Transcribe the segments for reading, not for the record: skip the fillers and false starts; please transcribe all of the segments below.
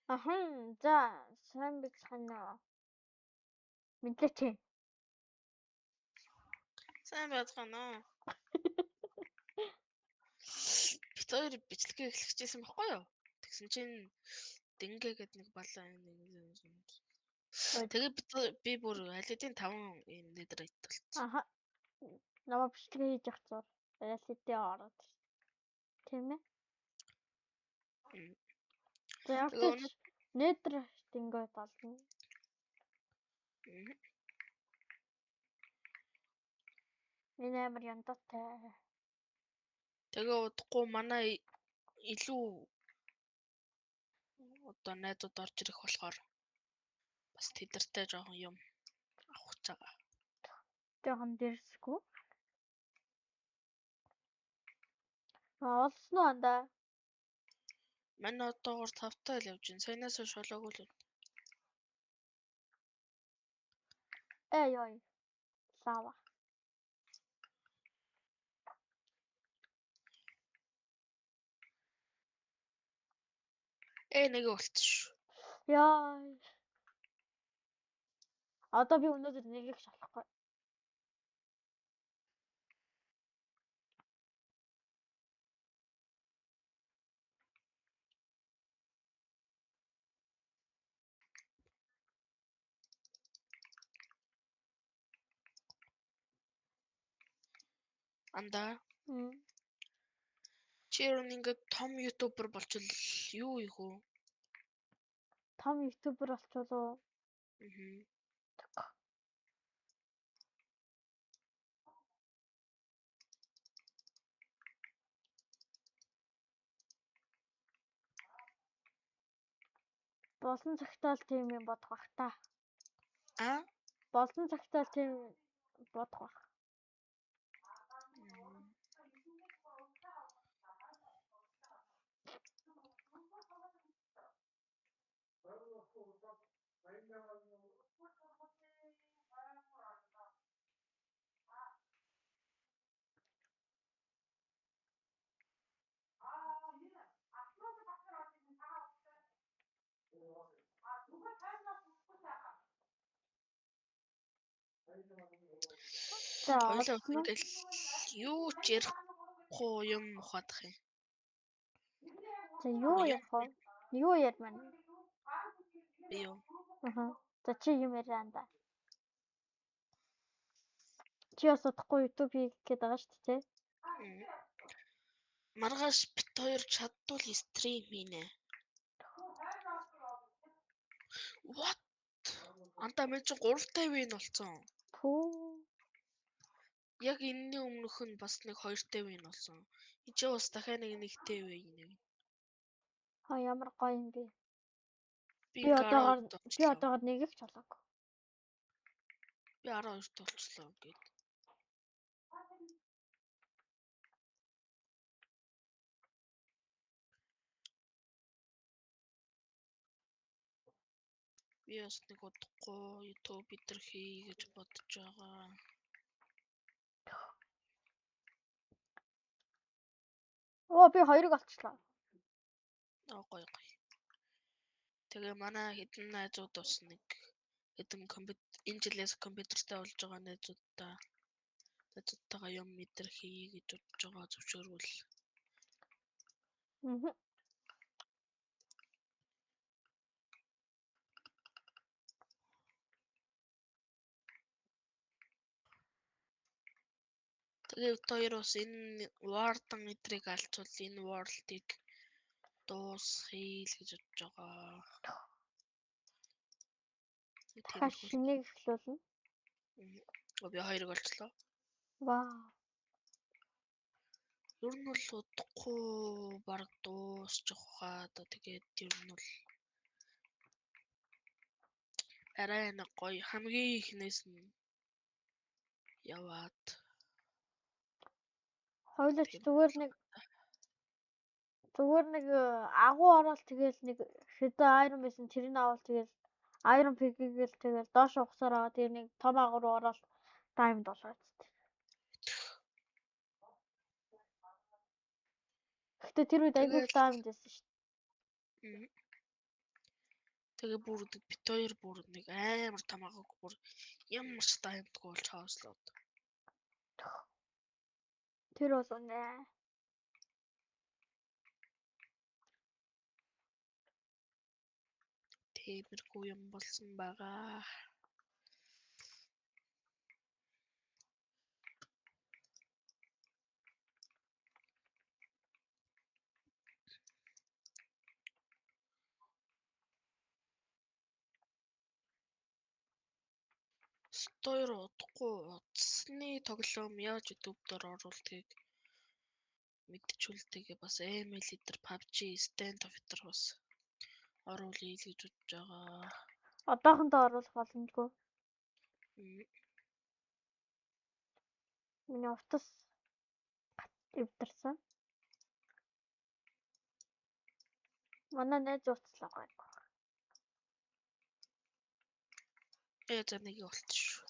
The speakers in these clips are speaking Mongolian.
За сайн байна. Мэдлээч. Сайн байцгаана уу? Бид хоёр бичлэгээ эхлэхжсэн байхгүй юу? Тэгсэн чинь дингэ гэдэг нэг балаа тэгээ би бүр алидийн 5 юм нэтрэйт болсон. Намаа бичлэгээ хийж явах зур. Алидийн ороод. Тийм ээ. За явж нэтр дингээ болно. Энэ амар яндатай. Тэгээ удахгүй манай илүү одоо найзууд орж ирэх болохоор бас тэдэртэй жоохон юм авах гэж байгаа. Жоохон дэрсгүй. Олсон уу анда? Манай одоогоор 5 л явж байна. Саянаас шолоогүй л. Ёй. Лава. Нэг болчих. Яа. Одоо би өнөөдөр нэг их шалахгүй. Анда. Чи ингээд том ютубер болчихвол юу их үү? Том ютубер болчихвол уу? Болсон цагтаа л тийм юм бодох бах та. Болсон цагтаа л тийм бодох бах. За ойлоо ингээл юу ч ярихгүй юм ухаадах юм. За юу ярих вэ? Юу ярмаа? Юу? За чи юм ярианда. Чи бас удахгүй YouTube хийх гээд байгаа шүү дээ. Маргааш бит хоёр чаддвал стрим хийнэ. What? Антаа мен чи 350 вин болсон. Яг энэний өмнөх нь бас нэг 250 вин болсон. Энд чи бас дахиад нэг 1-тэй вин. Ямар гоё юм бэ? Би одоогоор нэг их чолоог. Би 12-т болчихлоо гээд. Би бас нэг удахгүй YouTube битэр хий гэж бодож байгаа. Би 2-ыг олчлоо. Гоё. Тэгээ манай хэдэн найзууд бас нэг хэдэн энэ жилээс компьютертэй болж байгаа найзуудтайгаа юм мэдэр хий гэж бодож байгаа зөвшөөрвөл. Тэгээ хоёр бас энэ Warden эдрийг алцвал энэ World-ыг дуусгая л гэж бодож байгаа. Дахиад шинийг эхлүүлнэ. Би 2-ыг олчлоо. Вау. Ер нь бол удахгүй баг дуусчих хаа. Тэгээд ер нь бол арай нэг гоё хамгийн ихнээс нь яваад. Хойлооч зүгээр нэг агуу ороод тэгэл нэг хэдэн Iron байсан тэрийг авал тэгэл Iron Pick-ийг л тэгэл доош ухсаар аваад тэр нэг том агуу руу ороод Diamond болоо зү. Гэтэ тэр үед айгүй Diamond байсан шүү дээ. Тэгээ бүр бит хоёр бүр нэг амар тамаагааг бүр ямар ч таамдгүй болж хоослоод. Тэр бол үнэ. Тиймэрхүү юм болсон байгаа. Стойр удахгүй утасны тоглоом яаж YouTube дээр оруулдгийг мэдчихүүлтэйгээ бас ML дээр PUBG, Stand of дээр бас оруулъя л гэж бодож байгаа. Одоохондоо оруулах боломжгүй. Миний утас эвдэрсэн. Манай найз утаслаа гайгүй. За нэг болчих.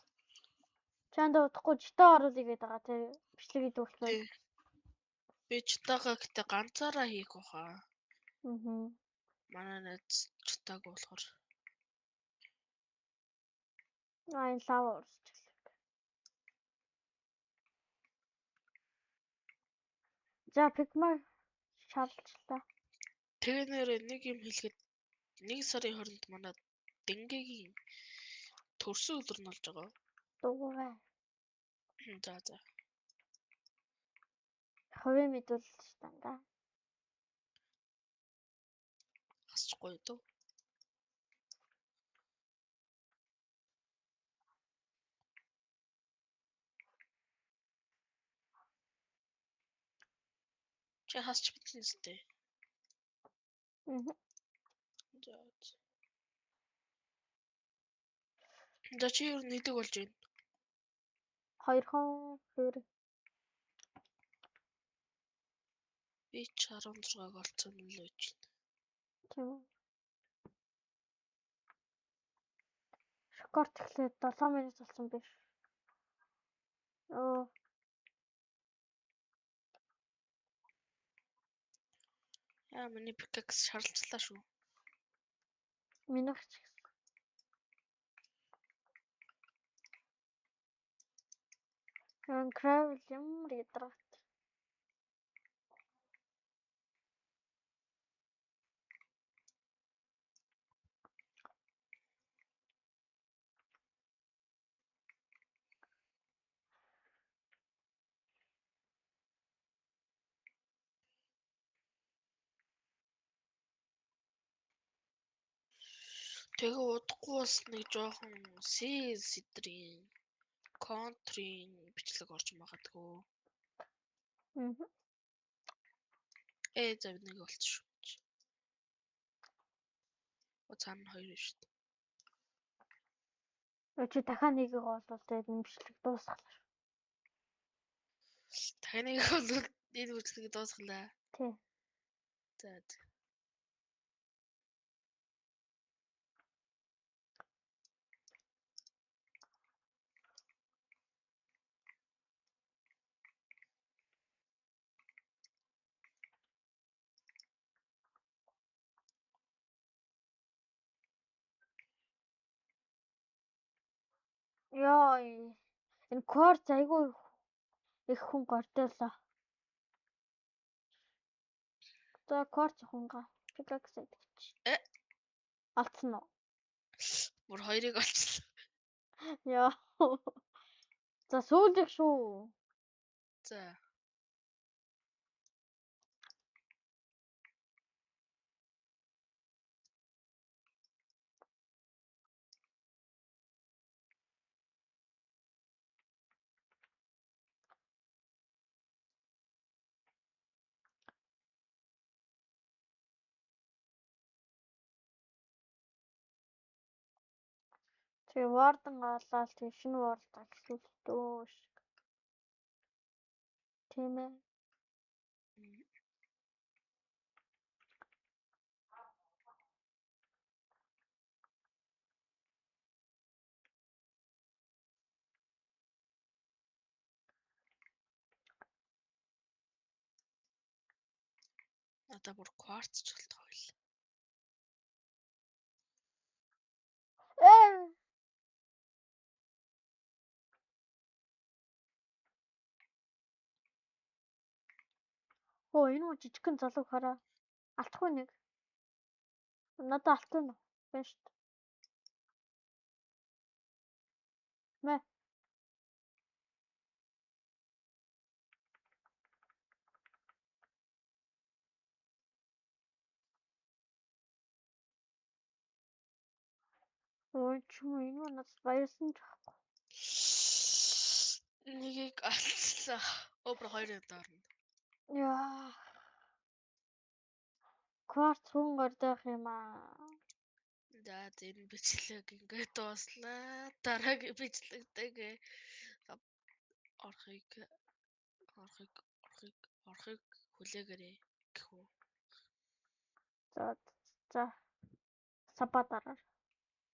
Чанд удахгүй житаа оруулъя гэдэг байгаа тэр бичлэг идүүлсэн. Би читагаа гэтээ ганцаараа хийх баха. Манай найз читааг болохоор энэ лав уурсчихлаа. За Pigma шаардлагатай. тэгээ нэр нэг юм хэлэхэд 1 сарын 20-нд манай Дэнгэгийн төрсөн өдөр нь болж байгаа. Дугуйгаа. За. Хувийн мэдүүлэл станда. Хасчихгүй дөө. Чи хасч битэн сте. За чи юу нэдэг болж байна? 2 хон хөр. Би ч 16-г олцсон нь л байж байна. Тийм. Шокорт ихлээр 7 минут болсон биш. Миний пикакс шарлцлаа шүү. Минийх ч гэсэн. Gravel ямар ядрагт. Тэгээ удахгүй бас нэг жоохон CS-ийн контрийн бичлэг орж магадгүй. За нэг болчих шүү. Цаана 2 биш үү? Чи дахиад нэгийг олвол тэгээд энэ бичлэг дуусгалаа шүү. Дахиад нэг бол энэ бичлэг дуусгалаа. Тий. За. Яа, энэ quartz айгүй их хүн гортоолоо. За quartz хунгаа. Pickaxe идэж. Алдсан уу? Бүр 2-ыг олчихлоо. Яа. За сүүлдэх шүү. За. Тэгээ warden гаалал тэг шинэ world ахиулдөө шиг. Тийм ээ. Надаа бүр quartz ч болтгоо байл. Оо энэ муу жижигхэн залуу хараа. Алдахгүй нэг. Надад алтын уу? Байна шүү дээ. Мэ. Ой ч юм уу энэ муу надад баярсан ч. Нэгийг алцлаа. Өвөр 2-ын доорно. Яа. Кварц хүн гордох юм аа. За энэ бичлэг ингээд дууслаа. Дараагийн бичлэгтэйгээ орохыг хүлээгээрэй гэхүү. За. Сабатараар.